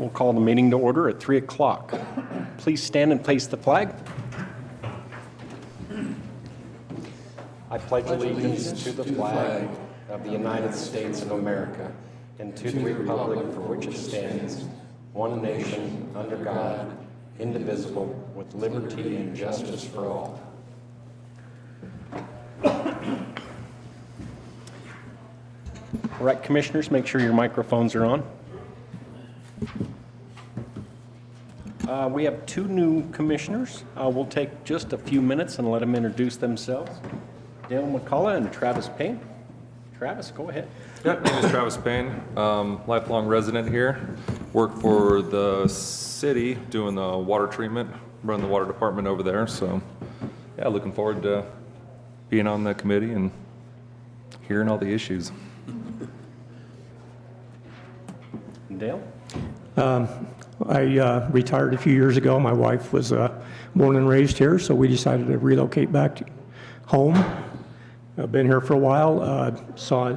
We'll call the meeting to order at 3 o'clock. Please stand and face the flag. I pledge allegiance to the flag of the United States of America and to the republic for which it stands, one nation, under God, indivisible, with liberty and justice for all. All right, commissioners, make sure your microphones are on. We have two new commissioners. We'll take just a few minutes and let them introduce themselves. Dale McCullough and Travis Payne. Travis, go ahead. Yeah, my name is Travis Payne, lifelong resident here. Work for the city doing the water treatment, run the water department over there. So, yeah, looking forward to being on the committee and hearing all the issues. Dale? I retired a few years ago. My wife was born and raised here, so we decided to relocate back to home. I've been here for a while, saw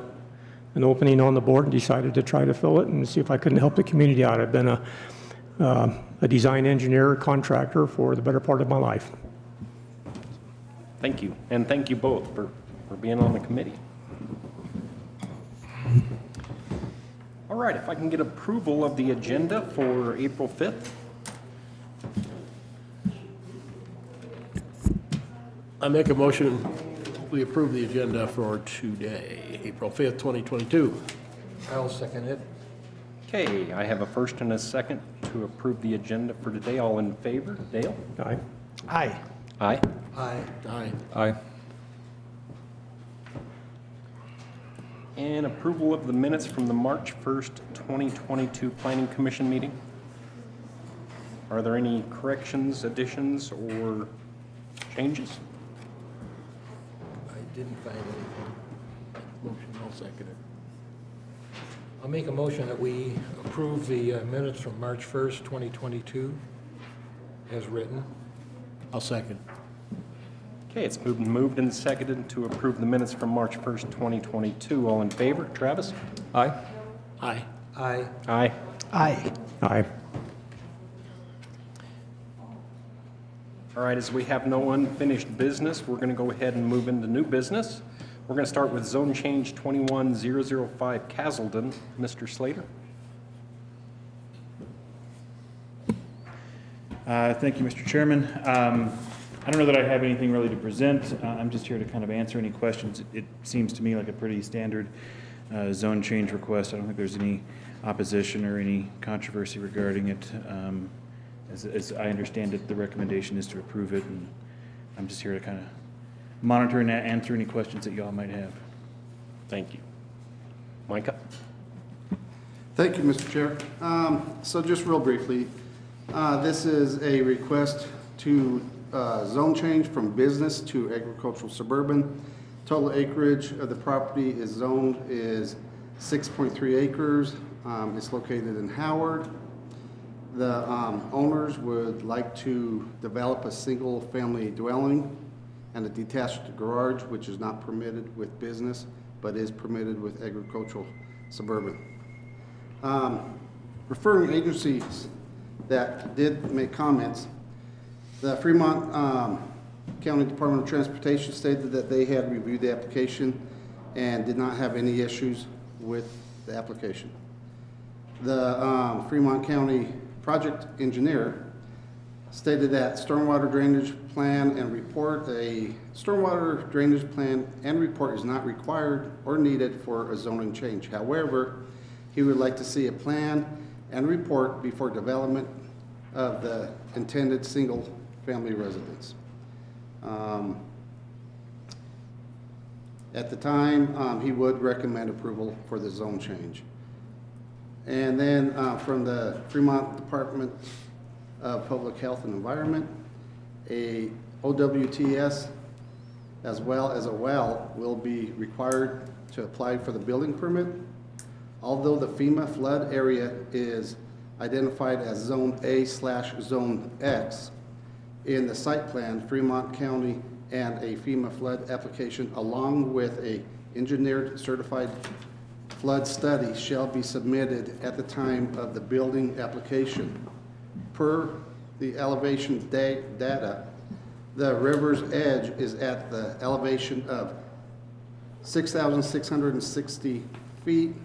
an opening on the board and decided to try to fill it and see if I couldn't help the community out. I've been a design engineer, contractor for the better part of my life. Thank you, and thank you both for being on the committee. All right, if I can get approval of the agenda for April 5th. I make a motion, we approve the agenda for today, April 5th, 2022. I'll second it. Okay, I have a first and a second to approve the agenda for today. All in favor? Dale? Aye. Aye. Aye. Aye. Aye. Aye. And approval of the minutes from the March 1st, 2022 Planning Commission meeting. Are there any corrections, additions, or changes? I didn't find anything. Motion, I'll second it. I'll make a motion that we approve the minutes from March 1st, 2022 as written. I'll second. Okay, it's moved and seconded to approve the minutes from March 1st, 2022. All in favor? Travis? Aye. Aye. Aye. Aye. Aye. Aye. All right, as we have no unfinished business, we're going to go ahead and move into new business. We're going to start with zone change 21005 Castleton. Mr. Slater? Thank you, Mr. Chairman. I don't know that I have anything really to present. I'm just here to kind of answer any questions. It seems to me like a pretty standard zone change request. I don't think there's any opposition or any controversy regarding it. As I understand it, the recommendation is to approve it, and I'm just here to kind of monitor and answer any questions that y'all might have. Thank you. Micah? Thank you, Mr. Chair. So just real briefly, this is a request to zone change from business to agricultural suburban. Total acreage of the property is zoned is 6.3 acres. It's located in Howard. The owners would like to develop a single-family dwelling and a detached garage, which is not permitted with business, but is permitted with agricultural suburban. Referring agencies that did make comments, the Fremont County Department of Transportation stated that they had reviewed the application and did not have any issues with the application. The Fremont County project engineer stated that stormwater drainage plan and report, a stormwater drainage plan and report is not required or needed for a zoning change. However, he would like to see a plan and report before development of the intended single-family residence. At the time, he would recommend approval for the zone change. And then from the Fremont Department of Public Health and Environment, a OWTS as well as a well will be required to apply for the building permit. Although the FEMA flood area is identified as Zone A/Zone X, in the site plan, Fremont County and a FEMA flood application along with a engineered certified flood study shall be submitted at the time of the building application. Per the elevation data, the river's edge is at the elevation of 6,660 feet,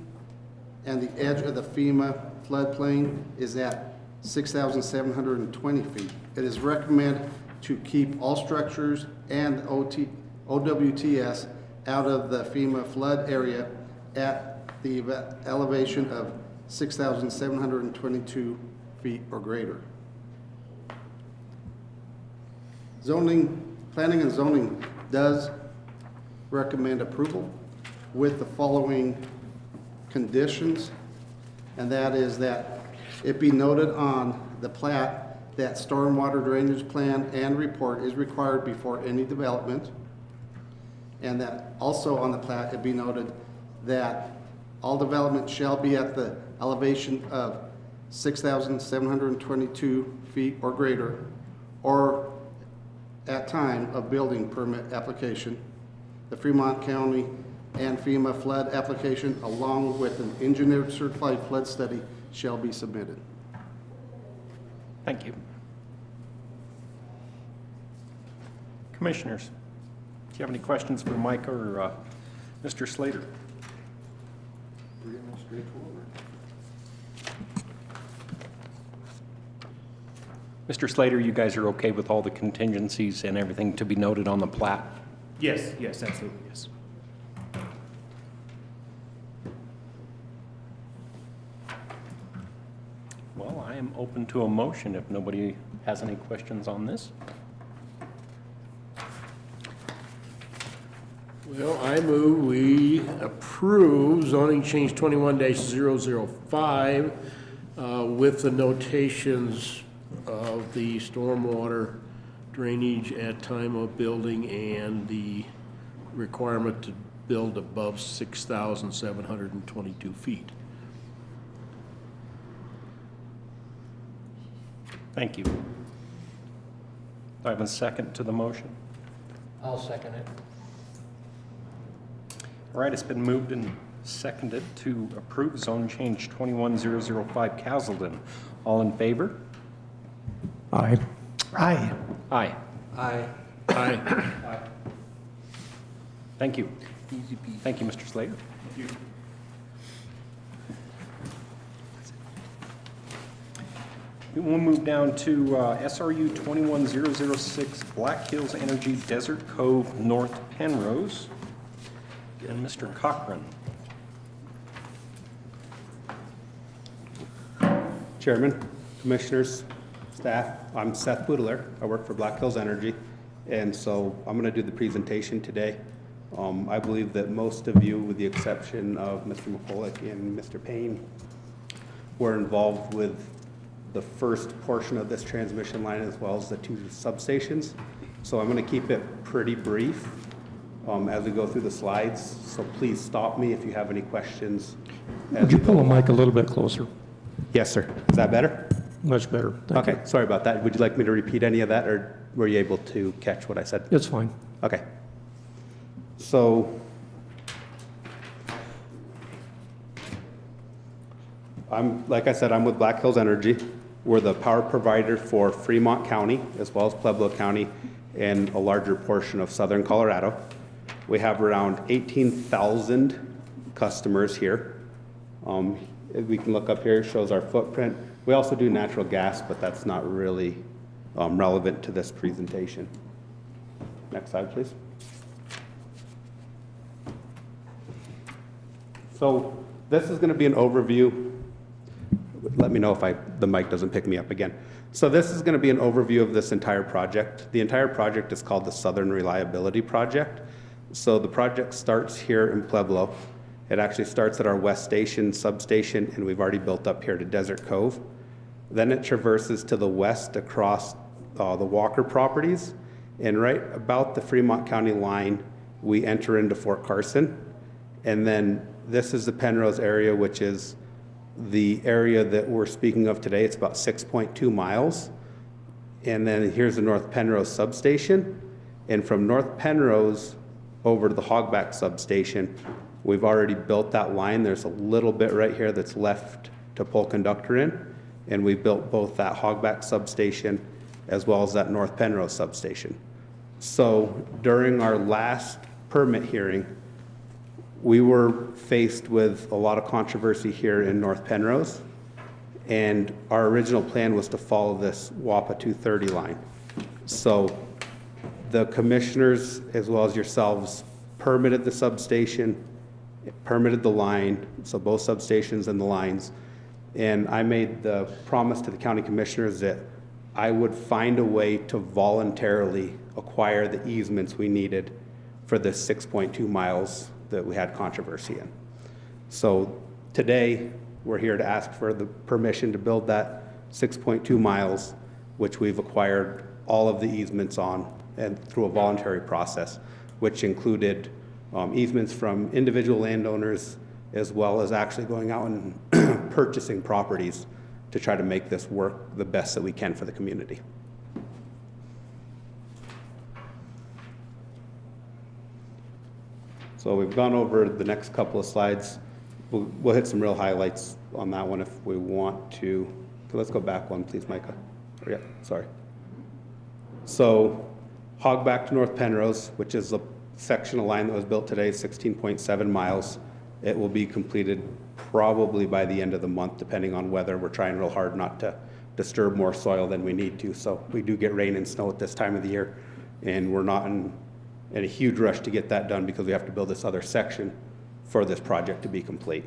and the edge of the FEMA floodplain is at 6,720 feet. It is recommended to keep all structures and OWTS out of the FEMA flood area at the elevation of 6,722 feet or greater. Planning and zoning does recommend approval with the following conditions, and that is that it be noted on the plat that stormwater drainage plan and report is required before any development, and that also on the plat it be noted that all development shall be at the elevation of 6,722 feet or greater, or at time of building permit application. The Fremont County and FEMA flood application, along with an engineered certified flood study, shall be submitted. Thank you. Commissioners, do you have any questions for Mike or Mr. Slater? Mr. Slater, you guys are okay with all the contingencies and everything to be noted on the plat? Yes, yes, absolutely, yes. Well, I am open to a motion if nobody has any questions on this. Well, I move we approve zoning change 21-005 with the notations of the stormwater drainage at time of building and the requirement to build above 6,722 feet. Thank you. Do I have a second to the motion? I'll second it. All right, it's been moved and seconded to approve zone change 21005 Castleton. All in favor? Aye. Aye. Aye. Aye. Aye. Thank you. Thank you, Mr. Slater. We will move down to SRU 21006 Black Hills Energy Desert Cove North Penrose. And Mr. Cochran. Chairman, Commissioners, staff, I'm Seth Boudelaire. I work for Black Hills Energy, and so I'm going to do the presentation today. I believe that most of you, with the exception of Mr. McCulloch and Mr. Payne, were involved with the first portion of this transmission line as well as the two substations. So I'm going to keep it pretty brief as we go through the slides, so please stop me if you have any questions. Would you pull the mic a little bit closer? Yes, sir. Is that better? Much better. Thank Okay, sorry about that. Would you like me to repeat any of that, or were you able to catch what I said? you. It's fine. Okay. So, like I said, I'm with Black Hills Energy. We're the power provider for Fremont County, as well as Pueblo County, and a larger portion of southern Colorado. We have around 18,000 customers here. We can look up here, it shows our footprint. We also do natural gas, but that's not really relevant to this presentation. Next slide, please. So this is going to be an overview. Let me know if the mic doesn't pick me up again. So this is going to be an overview of this entire project. The entire project is called the Southern Reliability Project. So the project starts here in Pueblo. It actually starts at our West Station substation, and we've already built up here to Desert Cove. Then it traverses to the west across the Walker properties, and right about the Fremont County line, we enter into Fort Carson. And then this is the Penrose area, which is the area that we're speaking of today. It's about 6.2 miles. And then here's the North Penrose substation. And from North Penrose over to the Hogback substation, We've already built that line. There's a little bit right here that's left to pull conductor in, and we built both that Hogback substation as well as that North Penrose substation. So during our last permit hearing, we were faced with a lot of controversy here in North Penrose, and our original plan was to follow this WAPA 230 line. So the commissioners, as well as yourselves, permitted the substation, permitted the line, so both substations and the lines, and I made the promise to the county commissioners that I would find a way to voluntarily acquire the easements we needed for the 6.2 miles that we had controversy in. So today, we're here to ask for the permission to build that 6.2 miles, which we've acquired all of the easements on and through a voluntary process, which included easements from individual landowners as well as actually going out and purchasing properties to try to make this work the best that we can for the community. So we've gone over the next couple of slides. We'll hit some real highlights on that one if we want to. Okay, let's go back one, please, Micah. Oh, yeah, sorry. So Hogback to North Penrose, which is a section of line that was built today, 16.7 miles. It will be completed probably by the end of the month, depending on weather. We're trying real hard not to disturb more soil than we need to. So we do get rain and snow at this time of the year, and we're not in a huge rush to get that done because we have to build this other section for this project to be complete.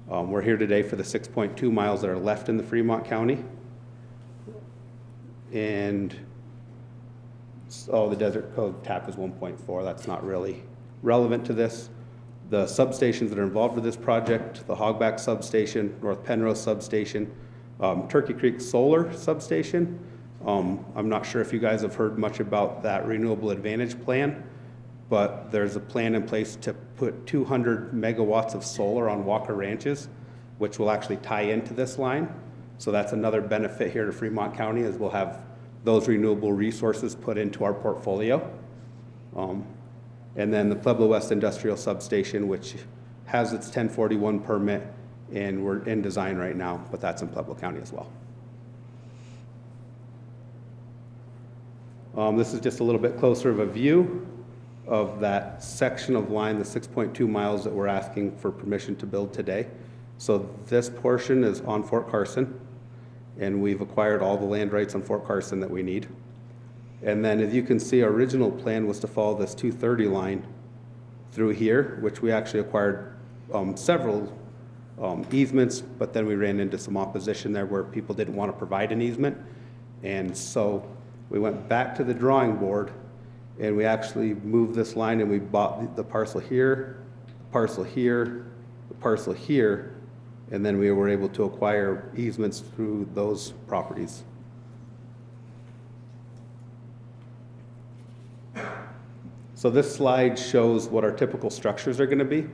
We're here today for the 6.2 miles that are left in the Fremont County. And the Desert Cove tap is 1.4. That's not really relevant to this. The substations that are involved with this project, the Hogback substation, North Penrose substation, Turkey Creek Solar substation. I'm not sure if you guys have heard much about that Renewable Advantage plan, but there's a plan in place to put 200 megawatts of solar on Walker Ranches, which will actually tie into this line. So that's another benefit here to Fremont County, is we'll have those renewable resources put into our portfolio. And then the Pueblo West Industrial Substation, which has its 1041 permit, and we're in design right now, but that's in Pueblo County as well. This is just a little bit closer of a view of that section of line, the 6.2 miles that we're asking for permission to build today. So this portion is on Fort Carson, and we've acquired all the land rights on Fort Carson that we need. And then as you can see, our original plan was to follow this 230 line through here, which we actually acquired several easements, but then we ran into some opposition there where people didn't want to provide an easement. And so we went back to the drawing board, and we actually moved this line, and we bought the parcel here, the parcel here, the parcel here, and then we were able to acquire easements through those properties. So this slide shows what our typical structures are going to be.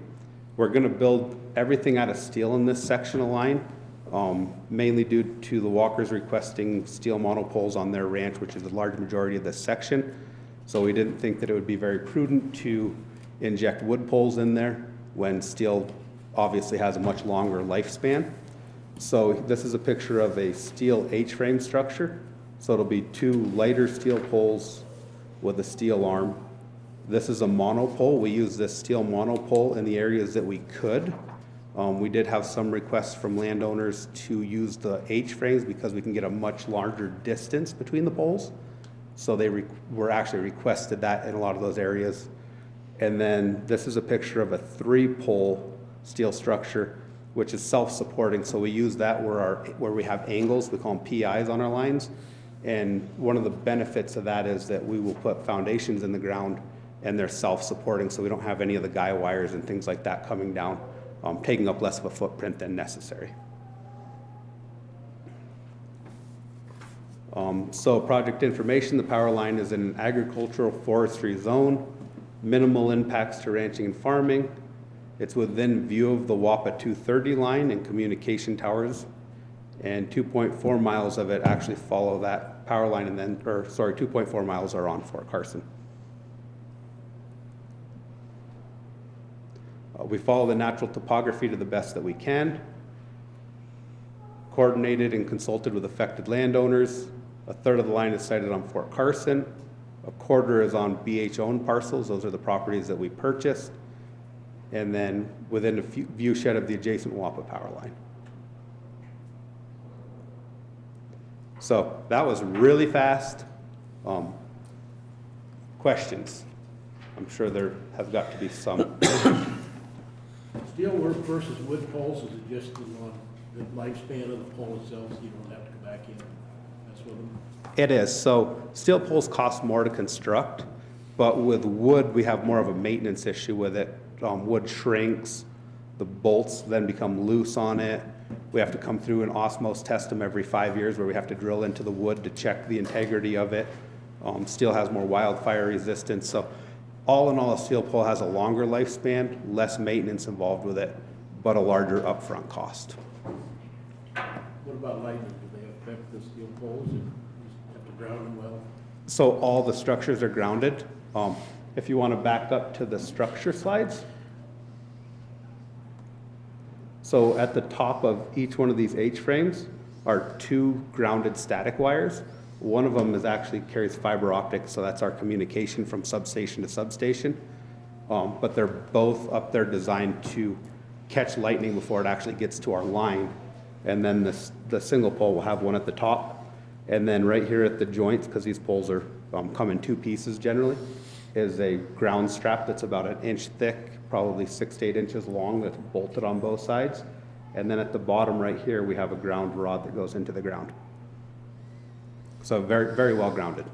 We're going to build everything out of steel in this section of line, mainly due to the Walkers requesting steel monopoles on their ranch, which is the large majority of this section. So we didn't think that it would be very prudent to inject wood poles in there when steel obviously has a much longer lifespan. So this is a picture of a steel H-frame structure. So it'll be two lighter steel poles with a steel arm. This is a monopole. We use this steel monopole in the areas that we could. We did have some requests from landowners to use the H-frames because we can get a much larger distance between the poles. So they were actually requested that in a lot of those areas. And then this is a picture of a 3-pole steel structure, which is self-supporting. So we use that where we have angles. We call them PIs on our lines. And one of the benefits of that is that we will put foundations in the ground, and they're self-supporting, so we don't have any of the guy wires and things like that coming down, taking up less of a footprint than necessary. So project information, the power line is in an agricultural forestry zone, minimal impacts to ranching and farming. It's within view of the WAPA 230 line and communication towers, and 2.4 miles of it actually follow that power line, and then, 2.4 miles are on Fort Carson. We follow the natural topography to the best that we can. Coordinated and consulted with affected landowners. A third of the line is sited on Fort Carson. A quarter is on BH-owned parcels. Those are the properties that we purchased. And then within a view shed of the adjacent Wappa power line. So that was really fast. Questions? I'm sure there has got to be some. Steel work versus wood poles, is it just the lifespan of the pole itself, so you don't have to go back in and mess with them? It is. So steel poles cost more to construct, but with wood, we have more of a maintenance issue with it. Wood shrinks, the bolts then become loose on it. We have to come through and osmose test them every 5 years, where we have to drill into the wood to check the integrity of it. Steel has more wildfire resistance. So all in all, a steel pole has a longer lifespan, less maintenance involved with it, but a larger upfront cost. What about lightning? Do they affect the steel poles, or you just have to ground them well? So all the structures are grounded. If you want to back up to the structure slides. So at the top of each one of these H-frames are 2 grounded static wires. One of them actually carries fiber optics, so that's our communication from substation to substation. But they're both up there designed to catch lightning before it actually gets to our line. And then the single pole will have one at the top. And then right here at the joints, because these poles are come in 2 pieces generally, is a ground strap that's about 1 inch thick, probably 6 to 8 inches long, that's bolted on both sides. And then at the bottom right here, we have a ground rod that goes into the ground. So very, very well grounded.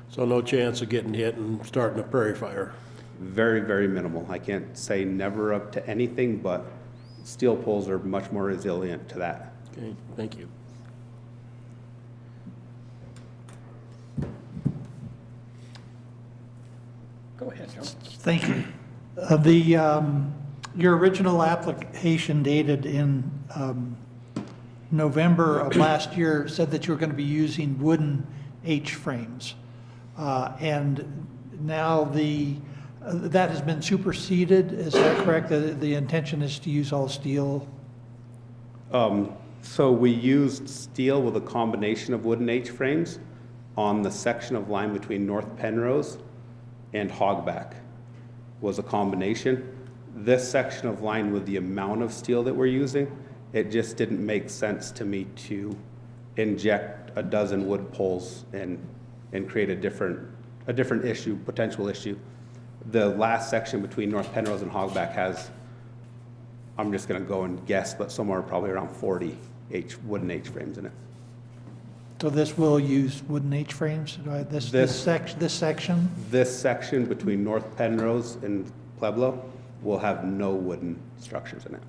So no chance of getting hit and starting a prairie fire? Very, very minimal. I can't say never up to anything, but steel poles are much more resilient to that. Okay, thank you. Go ahead, Joe. Thank you. Your original application dated in November of last year said that you were going to be using wooden H-frames. And now that has been superseded, is that correct? The intention is to use all steel? So we used steel with a combination of wooden H-frames on the section of line between North Penrose and Hogback was a combination. This section of line with the amount of steel that we're using, it just didn't make sense to me to inject a dozen wood poles and create a different issue, potential issue. The last section between North Penrose and Hogback has, I'm just gonna go and guess, but somewhere probably around 40 wooden H-frames in it. So this will use wooden H-frames, right? This section? This section between North Penrose and Pueblo will have no wooden structures in it.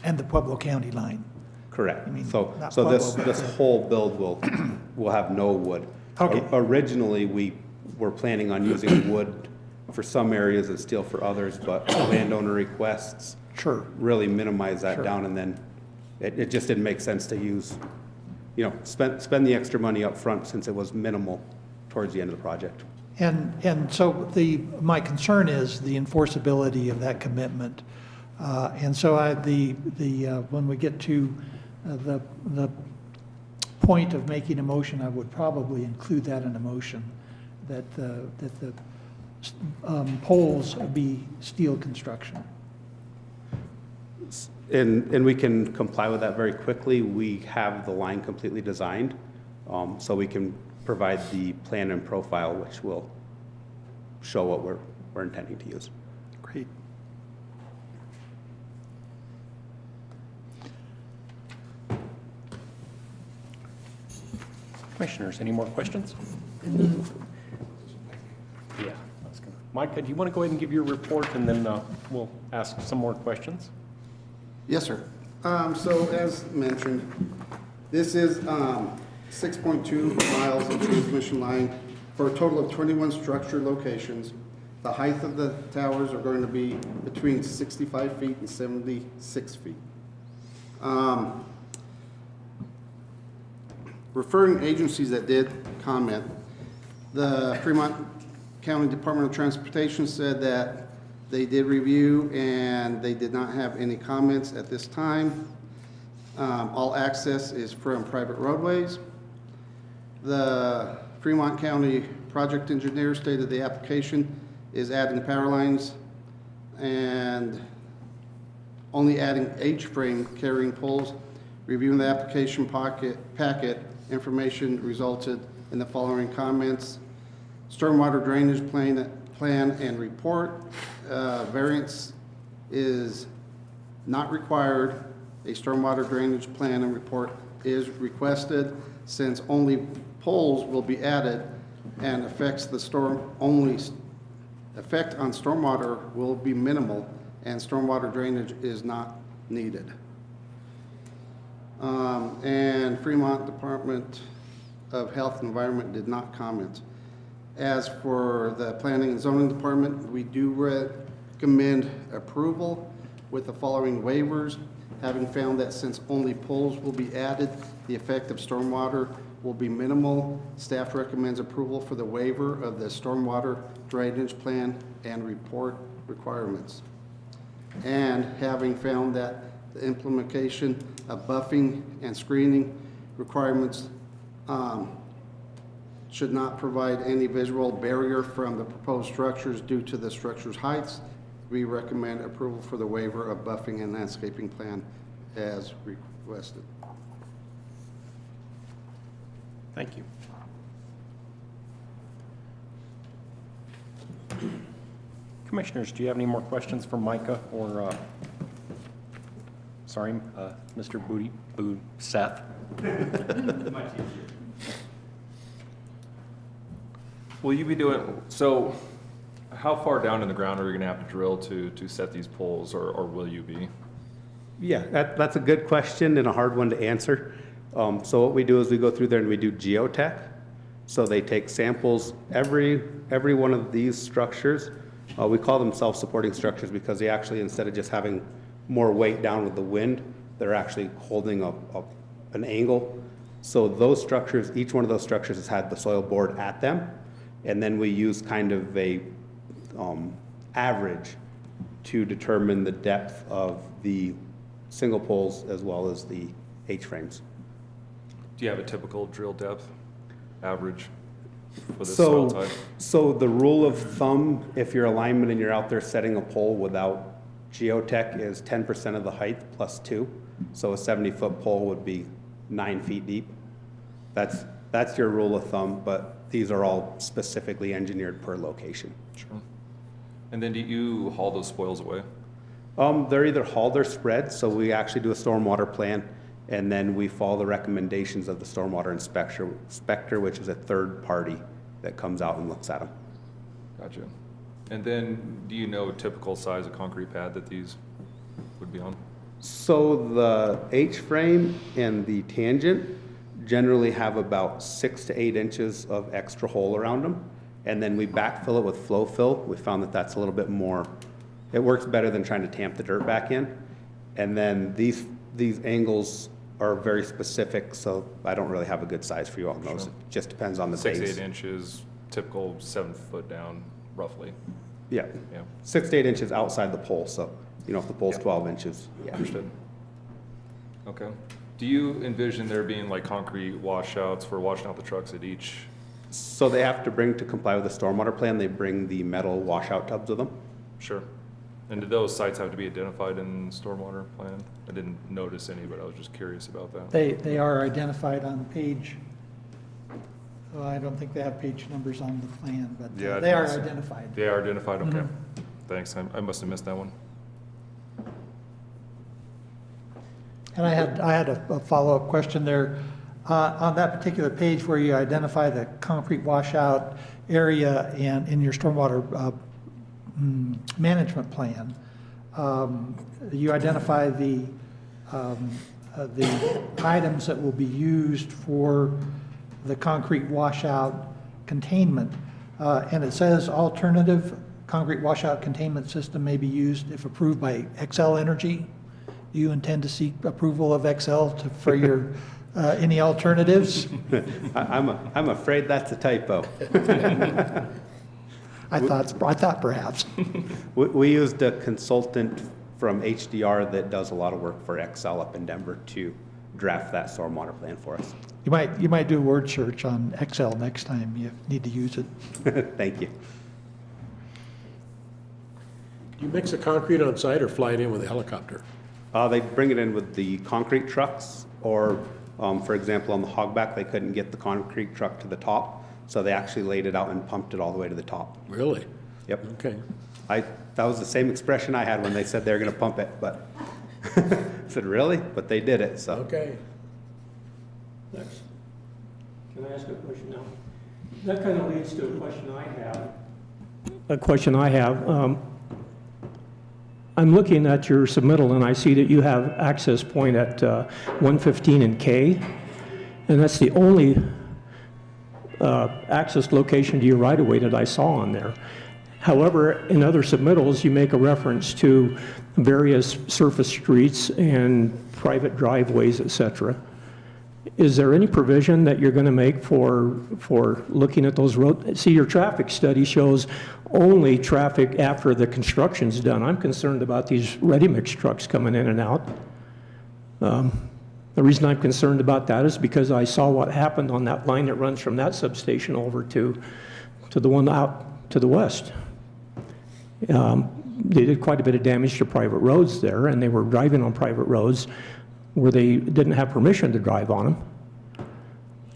And the Pueblo County line? Correct. I mean, So not this Pueblo, but whole build will have no wood. Okay. Originally, we were planning on using wood for some areas and steel for others, but landowner requests Sure. really minimize that Sure. down, and then it just didn't make sense to use, spend the extra money up front since it was minimal towards the end of the project. And so my concern is the enforceability of that commitment. And so when we get to the point of making a motion, I would probably include that in a motion, that the poles be steel construction. And we can comply with that very quickly. We have the line completely designed, so we can provide the plan and profile, which will show what we're intending to use. Great. Commissioners, any more questions? Yeah. Micah, do you want to go ahead and give your report, and then we'll ask some more questions? Yes, sir. So as mentioned, this is 6.2 miles of transmission line for a total of 21 structure locations. The height of the towers are going to be between 65 feet and 76 feet. Referring agencies that did comment, the Fremont County Department of Transportation said that they did review and they did not have any comments at this time. All access is from private roadways. The Fremont County project engineer stated the application is adding power lines and only adding H-frame carrying poles. Reviewing the application packet, information resulted in the following comments. Stormwater drainage plan and report. Variance is not required. A stormwater drainage plan and report is requested since only poles will be added and effect on stormwater will be minimal and stormwater drainage is not needed. And Fremont Department of Health and Environment did not comment. As for the Planning and Zoning Department, we do recommend approval with the following waivers. Having found that since only poles will be added, the effect of stormwater will be minimal, staff recommends approval for the waiver of the stormwater drainage plan and report requirements. And having found that the implementation of buffing and screening requirements should not provide any visual barrier from the proposed structures due to the structure's heights, we recommend approval for the waiver of buffing and landscaping plan as requested. Thank you. Commissioners, do you have any more questions for Micah or, Mr. Seth? Will you be doing, so how far down in the ground are you gonna have to drill to set these poles, or will you be? Yeah, that's a good question and a hard one to answer. So what we do is we go through there and we do geotech. So they take samples, every one of these structures, we call them self-supporting structures because they actually, instead of just having more weight down with the wind, they're actually holding an angle. So those structures, each one of those structures has had the soil bored at them. And then we use kind of a average to determine the depth of the single poles as well as the H-frames. Do you have a typical drill depth, average, for this soil type? So the rule of thumb, if you're a lineman and you're out there setting a pole without geotech, is 10% of the height plus 2. So a 70-foot pole would be 9 feet deep. That's your rule of thumb, but these are all specifically engineered per location. Sure. And then do you haul those spoils away? They're either hauled or spread, so we actually do a stormwater plan, and then we follow the recommendations of the stormwater inspector, which is a third party that comes out and looks at them. Gotcha. And then do you know typical size of concrete pad that these would be on? So the H-frame and the tangent generally have about 6 to 8 inches of extra hole around them. And then we backfill it with flow fill. We found that that's a little bit more, it works better than trying to tamp the dirt back in. And then these angles are very specific, so I don't really have a good size for you on those. Sure. It just depends on the 6 base. to 8 inches, typical 7 foot down, roughly. Yeah. Yeah. 6 to 8 inches outside the pole, so, you know, if the pole's 12 inches. Yeah. Understood. Okay. Do you envision there being like concrete washouts for washing out the trucks at each? So they have to bring, to comply with the stormwater plan, they bring the metal washout tubs with them. Sure. And do those sites have to be identified in the stormwater plan? I didn't notice any, but I was just curious about that. They are identified on page, well, I don't think they have page numbers on the plan, but Yeah, I they are think so. identified. They are identified, okay. Mhm. Thanks, I must have missed that one. And I had a follow-up question there. On that particular page where you identify the concrete washout area and in your stormwater management plan, you identify the items that will be used for the concrete washout containment. And it says alternative concrete washout containment system may be used if approved by Xcel Energy. Do you intend to seek approval of Xcel for your, any alternatives? I'm afraid that's a typo. I thought perhaps. We used a consultant from HDR that does a lot of work for Excel up in Denver to draft that stormwater plan for us. You might do a word search on Excel next time you need to use it. Thank you. Do you mix the concrete on site or fly it in with a helicopter? They bring it in with the concrete trucks, or, for example, on the hogback, they couldn't get the concrete truck to the top, so they actually laid it out and pumped it all the way to the top. Really? Yep. Okay. That was the same expression I had when they said they were gonna pump it, but I said, really? But they did it, so. Okay. Next. Can I ask a question now? That kind of leads to a question I have. I'm looking at your submittal and I see that you have access point at 115 and K, and that's the only access location to your right-of-way that I saw on there. However, in other submittals, you make a reference to various surface streets and private driveways, et cetera. Is there any provision that you're going to make for looking at those roads? See, your traffic study shows only traffic after the construction's done. I'm concerned about these ready-mix trucks coming in and out. The reason I'm concerned about that is because I saw what happened on that line that runs from that substation over to the one out to the west. They did quite a bit of damage to private roads there, and they were driving on private roads where they didn't have permission to drive on them.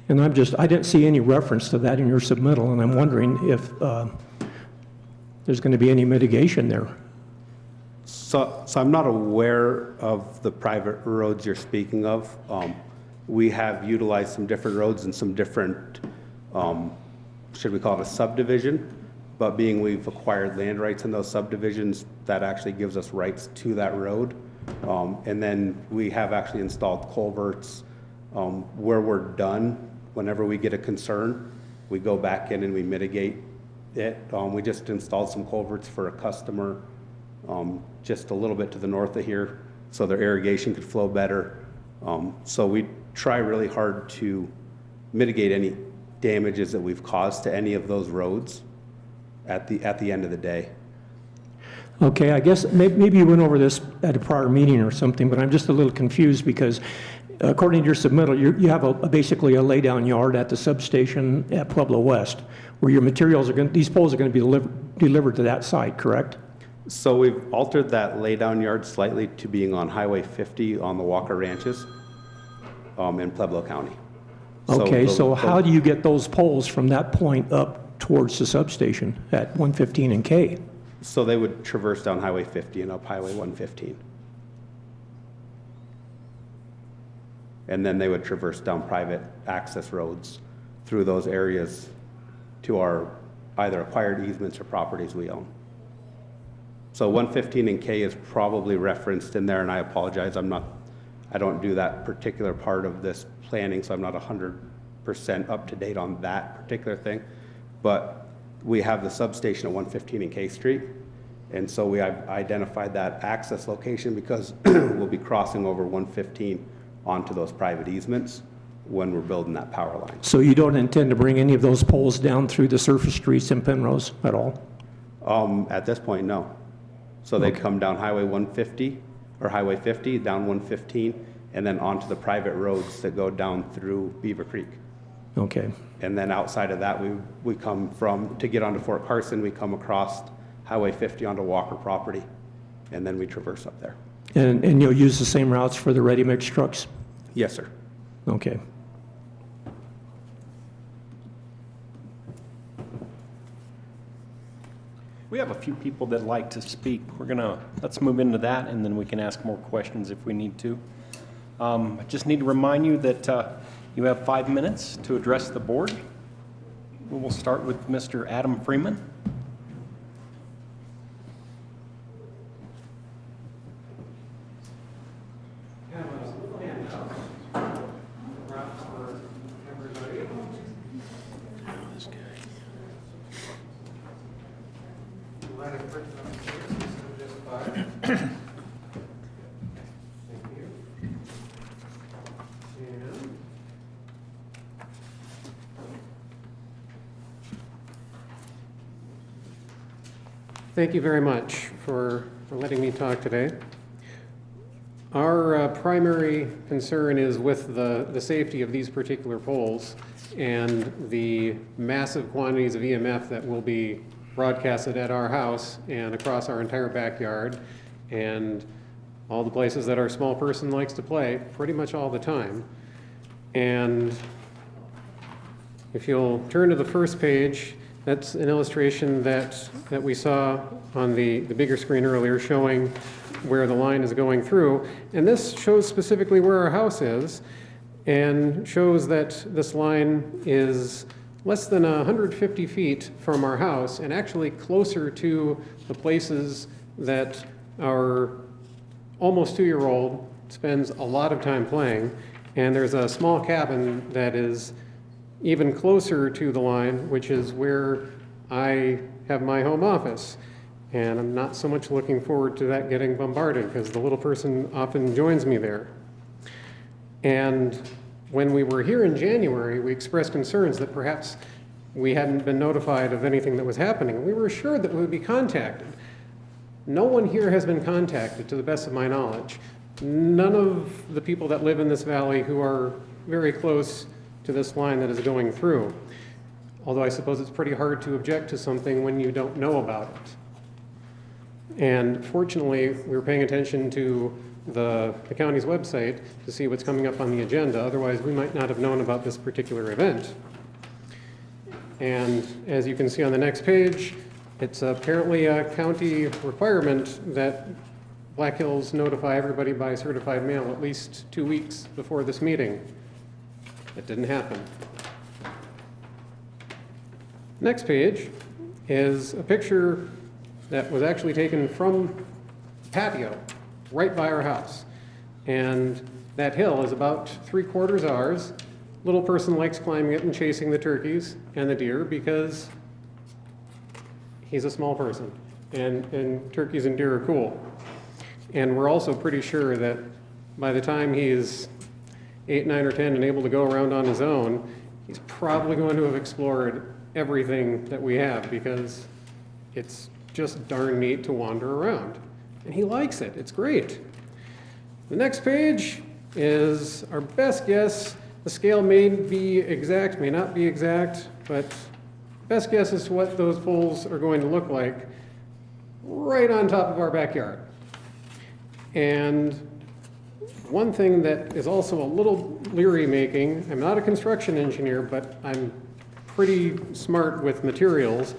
And I didn't see any reference to that in your submittal, and I'm wondering if there's going to be any mitigation there. So I'm not aware of the private roads you're speaking of. We have utilized some different roads and some different, should we call it a subdivision? But being we've acquired land rights in those subdivisions, that actually gives us rights to that road. And then we have actually installed culverts where we're done. Whenever we get a concern, we go back in and we mitigate it. We just installed some culverts for a customer just a little bit to the north of here so their irrigation could flow better. So we try really hard to mitigate any damages that we've caused to any of those roads at the end of the day. Okay, I guess maybe you went over this at a prior meeting or something, but I'm just a little confused because according to your submittal, you have basically a laydown yard at the substation at Pueblo West where your materials these poles are going to be delivered to that site, correct? So we've altered that laydown yard slightly to being on Highway 50 on the Walker Ranches in Pueblo County. Okay, so how do you get those poles from that point up towards the substation at 115 and K? So they would traverse down Highway 50 and up Highway 115. And then they would traverse down private access roads through those areas to our either acquired easements or properties we own. So 115 and K is probably referenced in there, and I apologize, I don't do that particular part of this planning, so I'm not 100% up to date on that particular thing. But we have the substation at 115 and K Street, and so we have identified that access location because we'll be crossing over 115 onto those private easements when we're building that power line. So you don't intend to bring any of those poles down through the surface streets in Penrose at all? At this point, no. So they'd come down Highway 150 or Highway 50, down 115, and then onto the private roads that go down through Beaver Creek. Okay. And then outside of that, we come to get onto Fort Carson, we come across Highway 50 onto Walker property, and then we traverse up there. And you'll use the same routes for the ready-mix trucks? Yes, sir. Okay. We have a few people that like to speak. Let's move into that, and then we can ask more questions if we need to. I just need to remind you that you have 5 minutes to address the board. We will start with Mr. Adam Freeman. Thank you very much for letting me talk today. Our primary concern is with the safety of these particular poles and the massive quantities of EMF that will be broadcasted at our house and across our entire backyard and all the places that our small person likes to play pretty much all the time. And if you'll turn to the first page, that's an illustration that we saw on the bigger screen earlier showing where the line is going through. And this shows specifically where our house is and shows that this line is less than 150 feet from our house and actually closer to the places that our almost 2-year-old spends a lot of time playing. And there's a small cabin that is even closer to the line, which is where I have my home office. And I'm not so much looking forward to that getting bombarded because the little person often joins me there. And when we were here in January, we expressed concerns that perhaps we hadn't been notified of anything that was happening. We were assured that we would be contacted. No one here has been contacted, to the best of my knowledge. None of the people that live in this valley who are very close to this line that is going through. Although I suppose it's pretty hard to object to something when you don't know about it. And fortunately, we were paying attention to the county's website to see what's coming up on the agenda. Otherwise, we might not have known about this particular event. And as you can see on the next page, it's apparently a county requirement that Black Hills notify everybody by certified mail at least 2 weeks before this meeting. It didn't happen. Next page is a picture that was actually taken from patio right by our house. And that hill is about 3/4 ours. Little person likes climbing it and chasing the turkeys and the deer because he's a small person, and turkeys and deer are cool. And we're also pretty sure that by the time he's 8, 9, or 10 and able to go around on his own, he's probably going to have explored everything that we have because it's just darn neat to wander around. And he likes it. It's great. The next page is our best guess. The scale may be exact, may not be exact, but best guess as to what those poles are going to look like right on top of our backyard. And one thing that is also a little leery-making, I'm not a construction engineer, but I'm pretty smart with materials,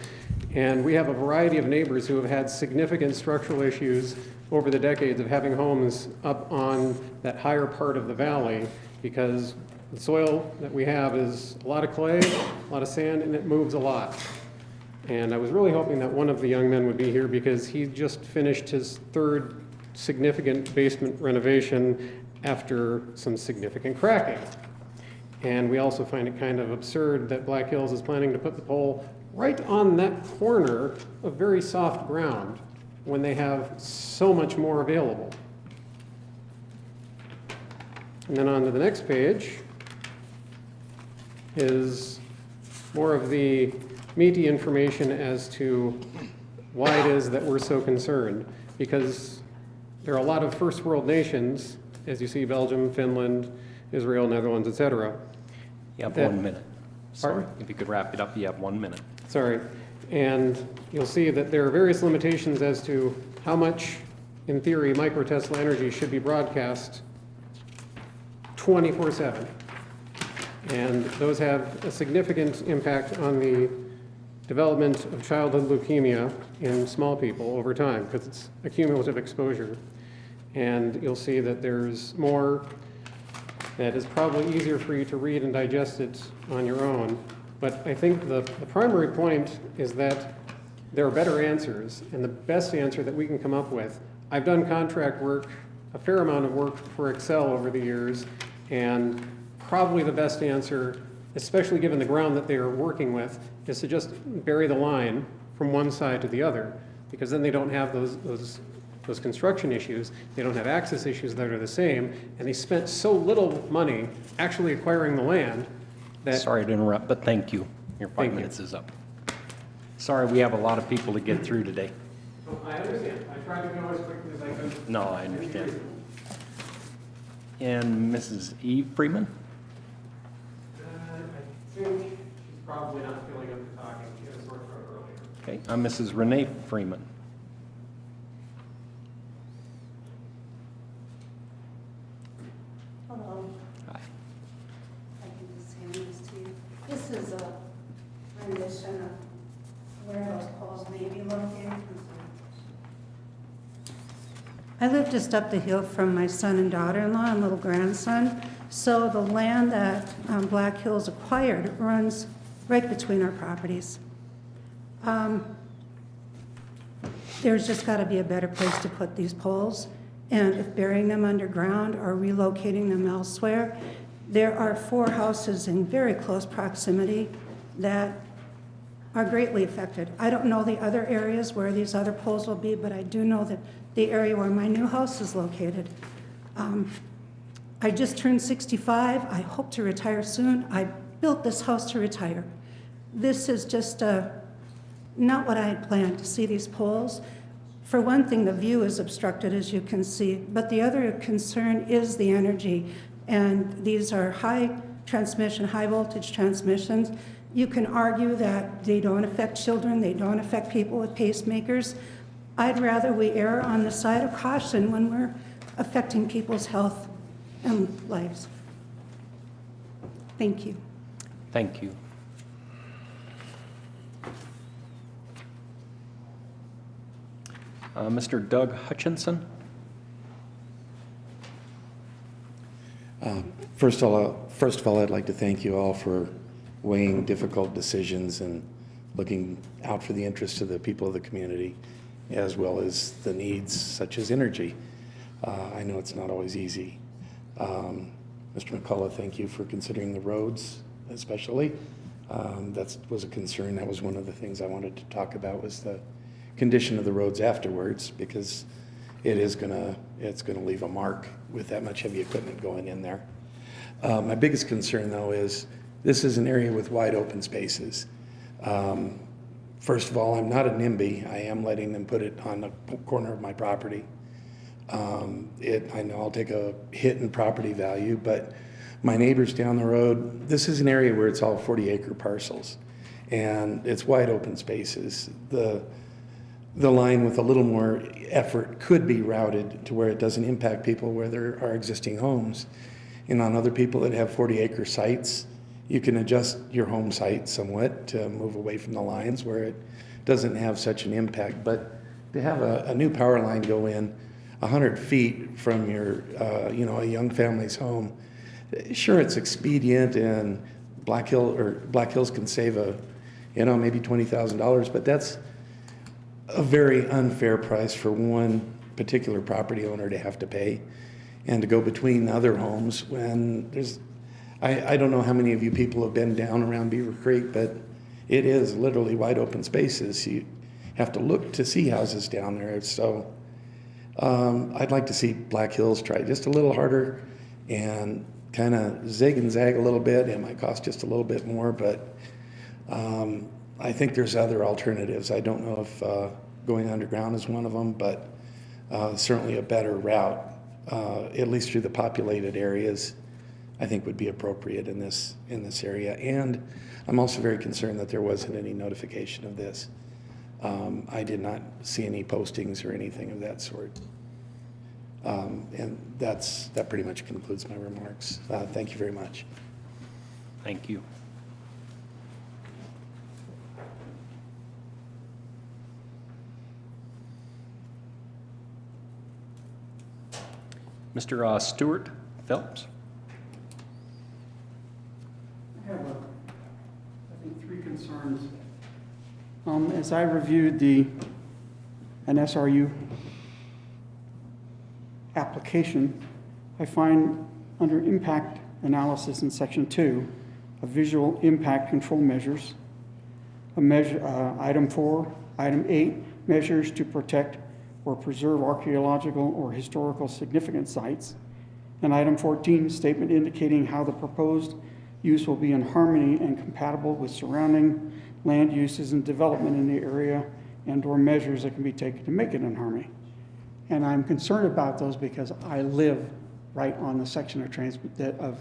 and we have a variety of neighbors who have had significant structural issues over the decades of having homes up on that higher part of the valley because the soil that we have is a lot of clay, a lot of sand, and it moves a lot. And I was really hoping that one of the young men would be here because he just finished his 3rd significant basement renovation after some significant cracking. And we also find it kind of absurd that Black Hills is planning to put the pole right on that corner of very soft ground when they have so much more available. And then on to the next page is more of the meaty information as to why it is that we're so concerned. Because there are a lot of first world nations, as you see, Belgium, Finland, Israel, Netherlands, etc. You have 1 minute. Sorry, Pardon? if you could wrap it up, you have 1 minute. Sorry. And you'll see that there are various limitations as to how much, in theory, microtesla energy should be broadcast 24/7. And those have a significant impact on the development of childhood leukemia in small people over time because it's a cumulative exposure. And you'll see that there's more that is probably easier for you to read and digest it on your own. But I think the primary point is that there are better answers, and the best answer that we can come up with. I've done contract work, a fair amount of work for Excel over the years, and probably the best answer, especially given the ground that they are working with, is to just bury the line from one side to the other, because then they don't have those construction issues, they don't have access issues that are the same, and they spent so little money actually acquiring the land that... Sorry to interrupt, but thank you. Your 5 Thank you. minutes is up. Sorry, we have a lot of people to get through today. I understand. I tried to go as quickly as I could. No, I understand. And Mrs. E. Freeman? I think she's probably not feeling up to talking. She had a sore throat earlier. Okay, I'm Mrs. Renee Freeman. Hello. Hi. I can just hand this to you. This is a rendition of where those poles may be located. I live just up the hill from my son and daughter-in-law and little grandson. So the land that Black Hills acquired runs right between our properties. There's just got to be a better place to put these poles. And if burying them underground or relocating them elsewhere, there are 4 houses in very close proximity that are greatly affected. I don't know the other areas where these other poles will be, but I do know that the area where my new house is located. I just turned 65. I hope to retire soon. I built this house to retire. This is just not what I had planned to see these poles. For one thing, the view is obstructed, as you can see, but the other concern is the energy. And these are high transmission, high voltage transmissions. You can argue that they don't affect children, they don't affect people with pacemakers. I'd rather we err on the side of caution when we're affecting people's health and lives. Thank you. Thank you. Mr. Doug Hutchinson? First of all, I'd like to thank you all for weighing difficult decisions and looking out for the interests of the people of the community, as well as the needs such as energy. I know it's not always easy. Mr. McCullough, thank you for considering the roads especially. That was a concern. That was one of the things I wanted to talk about, was the condition of the roads afterwards, because it's gonna leave a mark with that much heavy equipment going in there. My biggest concern though is this is an area with wide open spaces. First of all, I'm not a NIMBY. I am letting them put it on the corner of my property. I know I'll take a hit in property value, but my neighbors down the road, this is an area where it's all 40-acre parcels, and it's wide open spaces. The line with a little more effort could be routed to where it doesn't impact people where there are existing homes. And on other people that have 40-acre sites, you can adjust your home site somewhat to move away from the lines where it doesn't have such an impact. But to have a new power line go in 100 feet from your, a young family's home, sure, it's expedient, and Black Hills can save maybe $20,000, but that's a very unfair price for one particular property owner to have to pay, and to go between other homes when I don't know how many of you people have been down around Beaver Creek, but it is literally wide open spaces. You have to look to see houses down there. So I'd like to see Black Hills try just a little harder and kind of zig and zag a little bit. It might cost just a little bit more, but I think there's other alternatives. I don't know if going underground is one of them, but certainly a better route, at least through the populated areas, I think would be appropriate in this area. And I'm also very concerned that there wasn't any notification of this. I did not see any postings or anything of that sort. And that pretty much concludes my remarks. Thank you very much. Thank you. Mr. Stuart Phelps? I have, I think, 3 concerns. As I reviewed an SRU application, I find under impact analysis in section 2, a visual impact control measures, item 4, item 8, measures to protect or preserve archaeological or historical significant sites, and item 14, statement indicating how the proposed use will be in harmony and compatible with surrounding land uses and development in the area and/or measures that can be taken to make it in harmony. And I'm concerned about those because I live right on the section of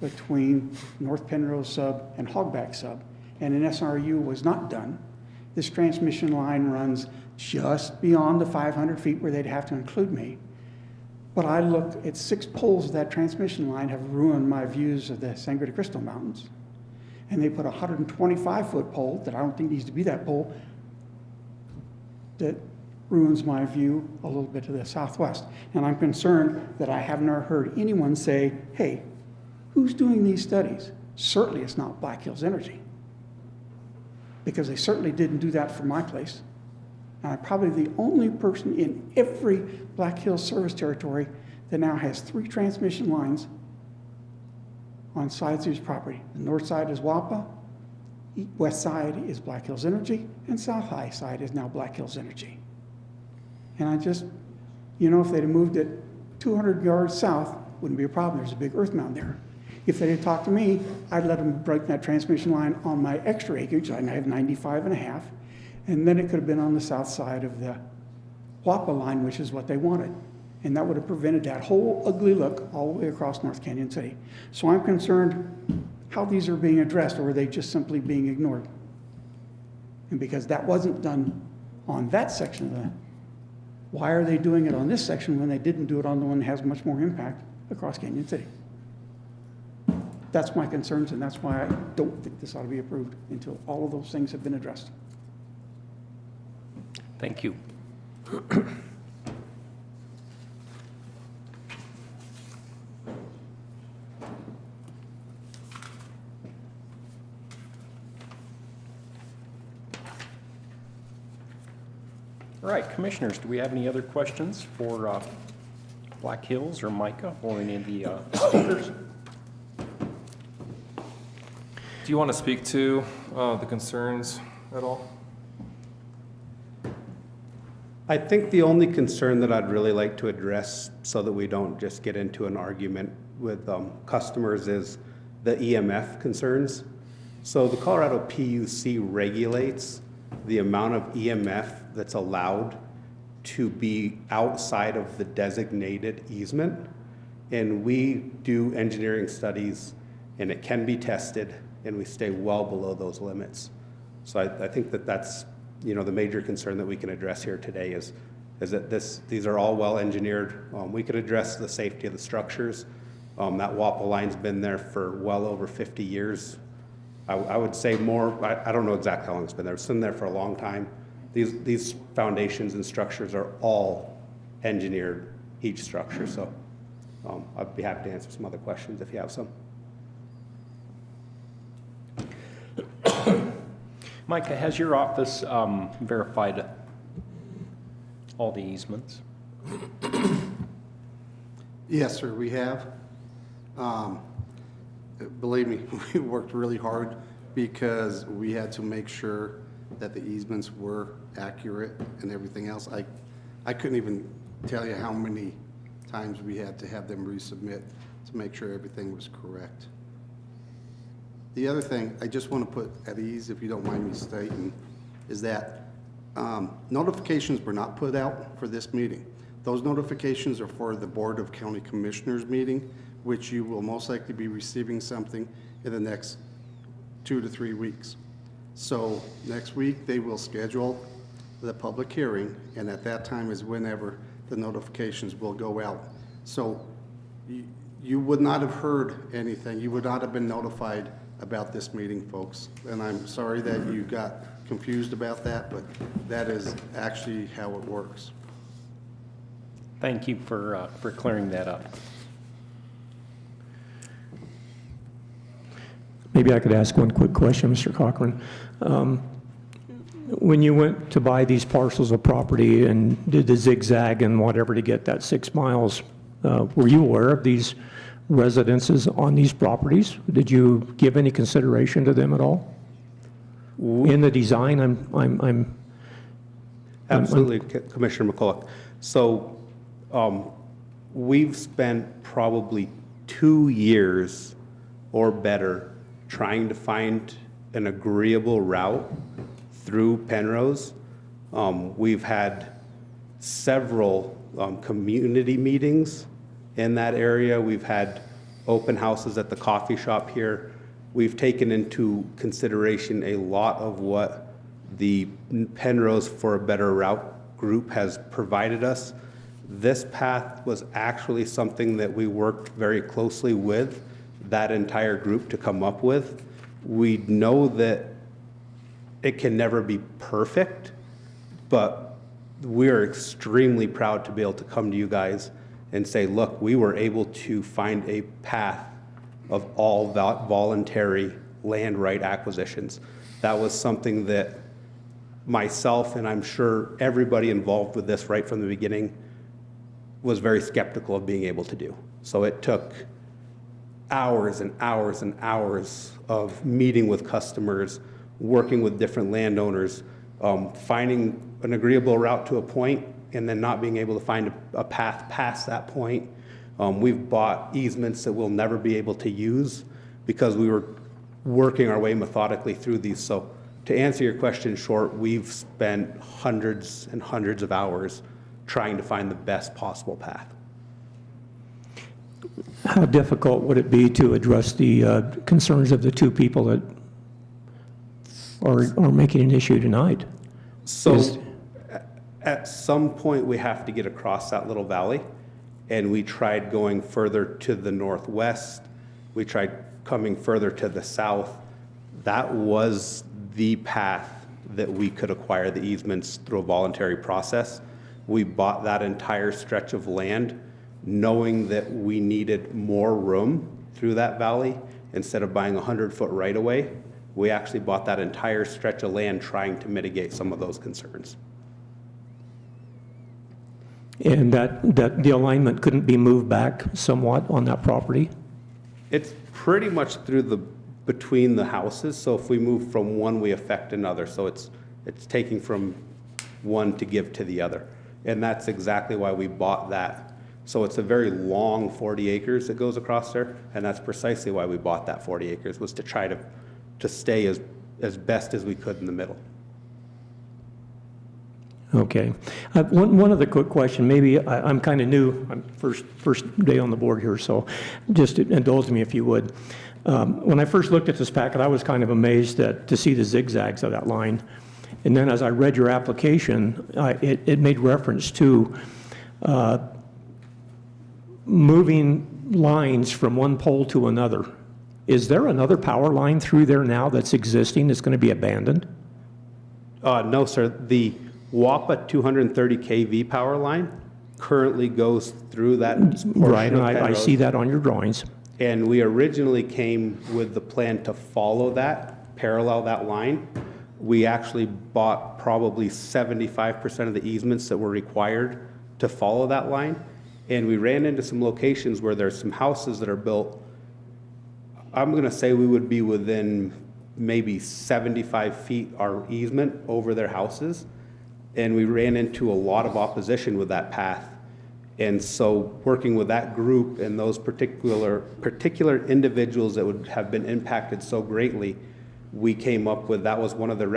between North Penrose sub and Hogback sub, and an SRU was not done. This transmission line runs just beyond the 500 feet where they'd have to include me. But I looked at 6 poles of that transmission line have ruined my views of the Sangre de Cristo Mountains. And they put a 125-foot pole that I don't think needs to be that pole that ruins my view a little bit to the southwest. And I'm concerned that I haven't heard anyone say, hey, who's doing these studies? Certainly it's not Black Hills Energy, because they certainly didn't do that for my place. And I'm probably the only person in every Black Hills service territory that now has 3 transmission lines on sides of his property. The north side is WAPA, west side is Black Hills Energy, and south high side is now Black Hills Energy. And I just, you know, if they'd have moved it 200 yards south, wouldn't be a problem. There's a big earth mound there. If they had talked to me, I'd let them break that transmission line on my extra acreage. I have 95 and a half. And then it could have been on the south side of the WAPA line, which is what they wanted. And that would have prevented that whole ugly look all the way across North Canyon City. So I'm concerned how these are being addressed, or are they just simply being ignored? And because that wasn't done on that section of the, why are they doing it on this section when they didn't do it on the one that has much more impact across Canyon City? That's my concerns, and that's why I don't think this ought to be approved until all of those things have been addressed. Thank you. All right, commissioners, do we have any other questions for Black Hills or Micah or any of the speakers? Do you want to speak to the concerns at all? I think the only concern that I'd really like to address so that we don't just get into an argument with customers is the EMF concerns. So the Colorado PUC regulates the amount of EMF that's allowed to be outside of the designated easement. And we do engineering studies, and it can be tested, and we stay well below those limits. So I think that that's, you know, the major concern that we can address here today is that these are all well engineered. We could address the safety of the structures. That WAPA line's been there for well over 50 years. I would say more, I don't know exactly how long it's been there. It's been there for a long time. These foundations and structures are all engineered, each structure. So I'd be happy to answer some other questions if you have some. Micah, has your office verified all the easements? Yes, sir, we have. Believe me, we worked really hard because we had to make sure that the easements were accurate and everything else. I couldn't even tell you how many times we had to have them resubmit to make sure everything was correct. The other thing I just want to put at ease, if you don't mind me stating, is that notifications were not put out for this meeting. Those notifications are for the Board of County Commissioners meeting, which you will most likely be receiving something in the next 2 to 3 weeks. So next week, they will schedule the public hearing, and at that time is whenever the notifications will go out. So you would not have heard anything. You would not have been notified about this meeting, folks. And I'm sorry that you got confused about that, but that is actually how it works. Thank you for clearing that up. Maybe I could ask one quick question, Mr. Cochran. When you went to buy these parcels of property and did the zigzag and whatever to get that 6 miles, were you aware of these residences on these properties? Did you give any consideration to them at all? In the design, Absolutely, Commissioner McCulloch. So we've spent probably 2 years or better trying to find an agreeable route through Penrose We've had several community meetings in that area. We've had open houses at the coffee shop here. We've taken into consideration a lot of what the Penrose for a Better Route group has provided us. This path was actually something that we worked very closely with that entire group to come up with. We know that it can never be perfect, but we're extremely proud to be able to come to you guys and say, look, we were able to find a path of all voluntary land right acquisitions. That was something that myself, and I'm sure everybody involved with this right from the beginning, was very skeptical of being able to do. So it took hours and hours and hours of meeting with customers, working with different landowners, finding an agreeable route to a point, and then not being able to find a path past that point. We've bought easements that we'll never be able to use because we were working our way methodically through these. So to answer your question short, we've spent hundreds and hundreds of hours trying to find the best possible path. How difficult would it be to address the concerns of the two people that are making an issue tonight? So at some point, we have to get across that little valley, and we tried going further to the northwest. We tried coming further to the south. That was the path that we could acquire the easements through a voluntary process. We bought that entire stretch of land knowing that we needed more room through that valley. Instead of buying a 100-foot right-of-way, we actually bought that entire stretch of land trying to mitigate some of those concerns. And that the alignment couldn't be moved back somewhat on that property? It's pretty much through between the houses, so if we move from one, we affect another. So it's taking from one to give to the other. And that's exactly why we bought that. So it's a very long 40 acres that goes across there, and that's precisely why we bought that 40 acres, was to try to stay as best as we could in the middle. Okay. One other quick question. Maybe I'm kind of new. I'm first day on the board here, so just indulge me if you would. When I first looked at this packet, I was kind of amazed to see the zigzags of that line. And then as I read your application, it made reference to moving lines from one pole to another. Is there another power line through there now that's existing that's going to be abandoned? No, sir. The WAPA 230 kV power line currently goes through that portion right, and of I Penrose. see that on your drawings. And we originally came with the plan to follow that, parallel that line. We actually bought probably 75% of the easements that were required to follow that line. And we ran into some locations where there's some houses that are built. I'm going to say we would be within maybe 75 feet our easement over their houses. And we ran into a lot of opposition with that path. And so working with that group and those particular individuals that would have been impacted so greatly, we came up with, that was one of the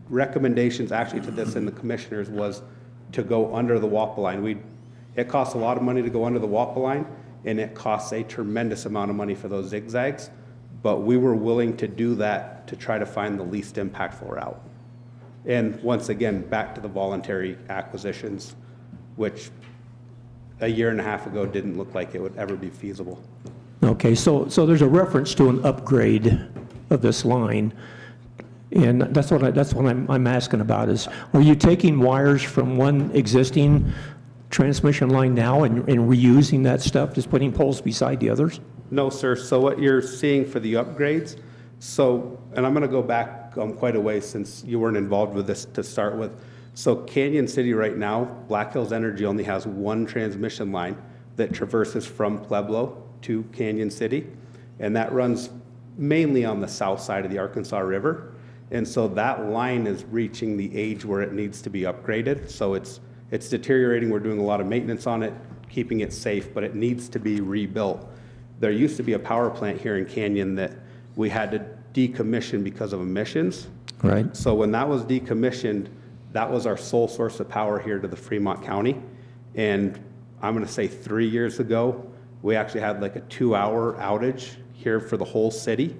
recommendations actually to this and the commissioners, was to go under the WAPA line. It costs a lot of money to go under the WAPA line, and it costs a tremendous amount of money for those zigzags, but we were willing to do that to try to find the least impactful route. And once again, back to the voluntary acquisitions, which a year and a half ago didn't look like it would ever be feasible. Okay, so there's a reference to an upgrade of this line, and that's what I'm asking about is, are you taking wires from one existing transmission line now and reusing that stuff, just putting poles beside the others? No, sir. So what you're seeing for the upgrades, and I'm going to go back quite a way since you weren't involved with this to start with. So Canyon City right now, Black Hills Energy only has one transmission line that traverses from Pueblo to Canyon City, and that runs mainly on the south side of the Arkansas River. And so that line is reaching the age where it needs to be upgraded. So it's deteriorating. We're doing a lot of maintenance on it, keeping it safe, but it needs to be rebuilt. There used to be a power plant here in Canyon that we had to decommission because of emissions. Right. So when that was decommissioned, That was our sole source of power here to the Fremont County. And I'm gonna say 3 years ago, we actually had like a 2-hour outage here for the whole city.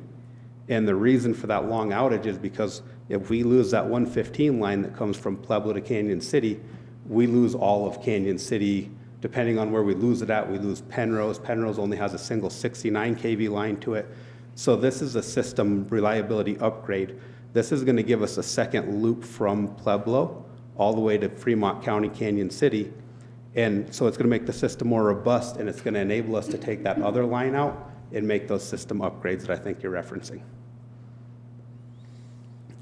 And the reason for that long outage is because if we lose that 115 line that comes from Pueblo to Canyon City, we lose all of Canyon City. Depending on where we lose it at, we lose Penrose. Penrose only has a single 69 kV line to it. So this is a system reliability upgrade. This is gonna give us a second loop from Pueblo all the way to Fremont County, Canyon City. And so it's gonna make the system more robust, and it's gonna enable us to take that other line out and make those system upgrades that I think you're referencing.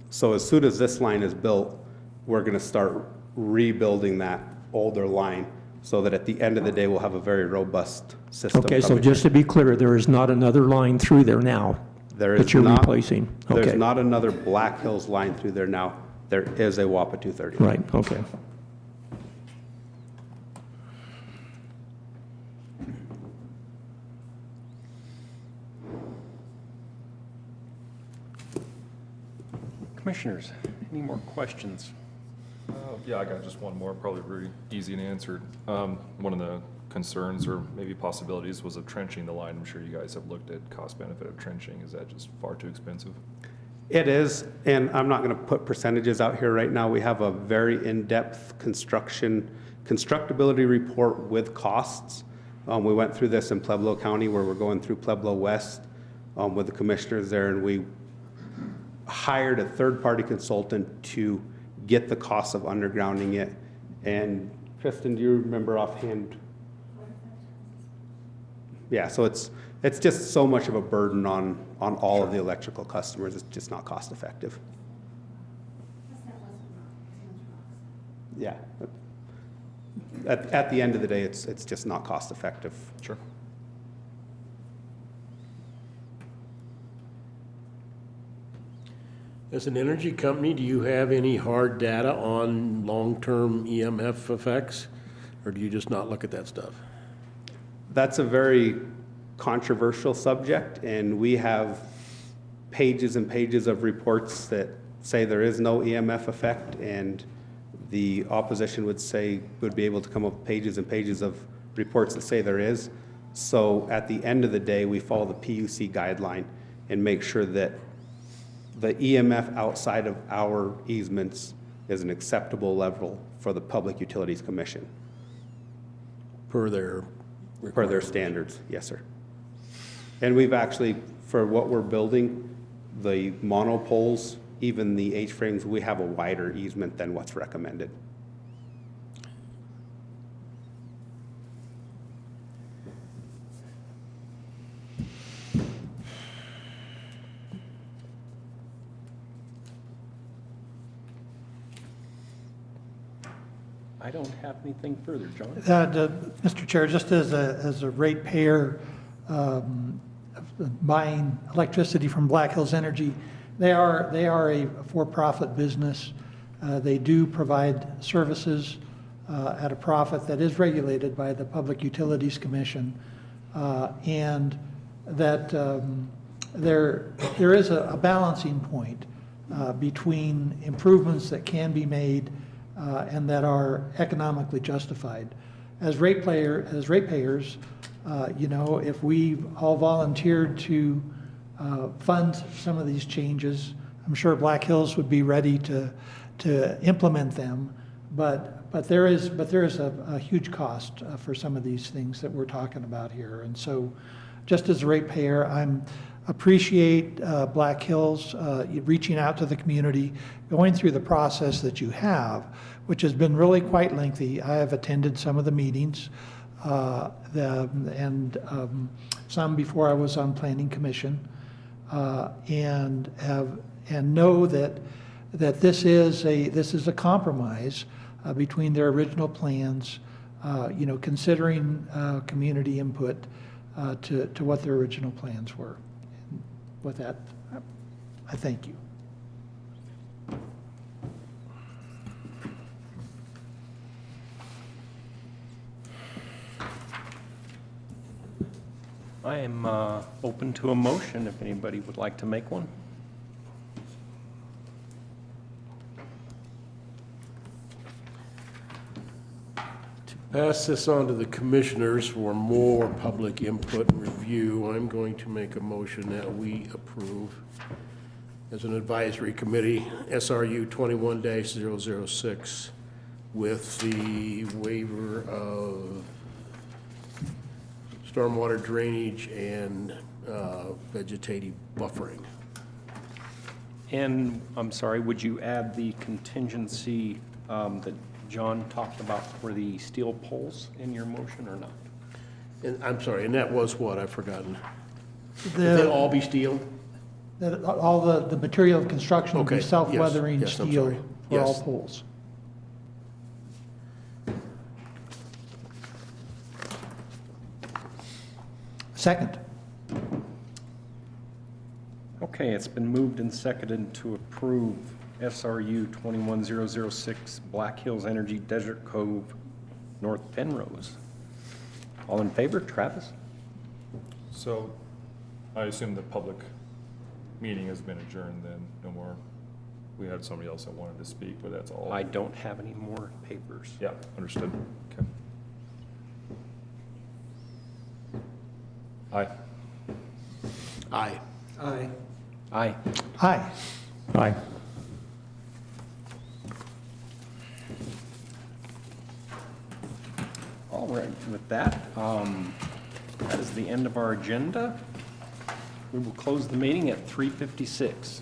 So as soon as this line is built, we're gonna start rebuilding that older line so that at the end of the day, we'll have a very robust system. Okay, so coming just to be clear, there is not another line through there now There that is you're not- replacing? There's Okay. not another Black Hills line through there now. There is a WAPA 230. Right, okay. Commissioners, any more questions? Yeah, I got just one more, probably very easy and answered. One of the concerns or maybe possibilities was of trenching the line. I'm sure you guys have looked at cost benefit of trenching. Is that just far too expensive? It is, and I'm not going to put percentages out here right now. We have a very in-depth constructability report with costs. We went through this in Pueblo County where we're going through Pueblo West with the commissioners there, and we hired a third-party consultant to get the cost of undergrounding it. And Kristen, do you remember offhand? Yeah, so it's just so much of a burden on all of the electrical customers. It's just not cost effective. Yeah. At the end of the day, it's just not cost effective. Sure. As an energy company, do you have any hard data on long-term EMF effects? Or do you just not look at that stuff? That's a very controversial subject, and we have pages and pages of reports that say there is no EMF effect, and the opposition would be able to come up with pages and pages of reports that say there is. So at the end of the day, we follow the PUC guideline and make sure that the EMF outside of our easements is an acceptable level for the Public Utilities Commission. Per their standards, yes, sir. And we've actually, for what we're building, the monopoles, even the H-frames, we have a wider easement than what's recommended. I don't have anything further, John. Mr. Chair, just as a ratepayer buying electricity from Black Hills Energy, they are a for-profit business. They do provide services at a profit that is regulated by the Public Utilities Commission, and that there is a balancing point between improvements that can be made and that are economically justified. As ratepayers, if we all volunteered to fund some of these changes, I'm sure Black Hills would be ready to implement them. But there is a huge cost for some of these things that we're talking about here. And so, just as a ratepayer, I'm appreciate Black Hills reaching out to the community, going through the process that you have, which has been really quite lengthy. I have attended some of the meetings, and some before I was on Planning Commission, and know that this is a compromise between their original plans, considering community input to what their original plans were. With that, I thank you. I am open to a motion if anybody would like to make one. pass this on to the commissioners for more public input and review. I'm going to make a motion that we approve as an advisory committee, SRU 21-006, with the waiver of stormwater drainage and vegetative buffering. And, I'm sorry, would you add the contingency that John talked about for the steel poles in your motion or not? And I'm sorry, and that was what? I've forgotten. Would they all be steel? That all the material of construction will Okay, be yes, self-weathering yes, I'm steel sorry. for all Yes. poles. Second. Okay, it's been moved and seconded to approve SRU 21006 Black Hills Energy Desert Cove, North Penrose. All in favor, Travis? So I assume the public meeting has been adjourned then, no more. We had somebody else that wanted to speak, but that's all. I don't have any more papers. Yeah, understood. Okay. Aye. Aye. Aye. Aye. Aye. Aye. All right, with that, that is the end of our agenda. We will close the meeting at 3:56.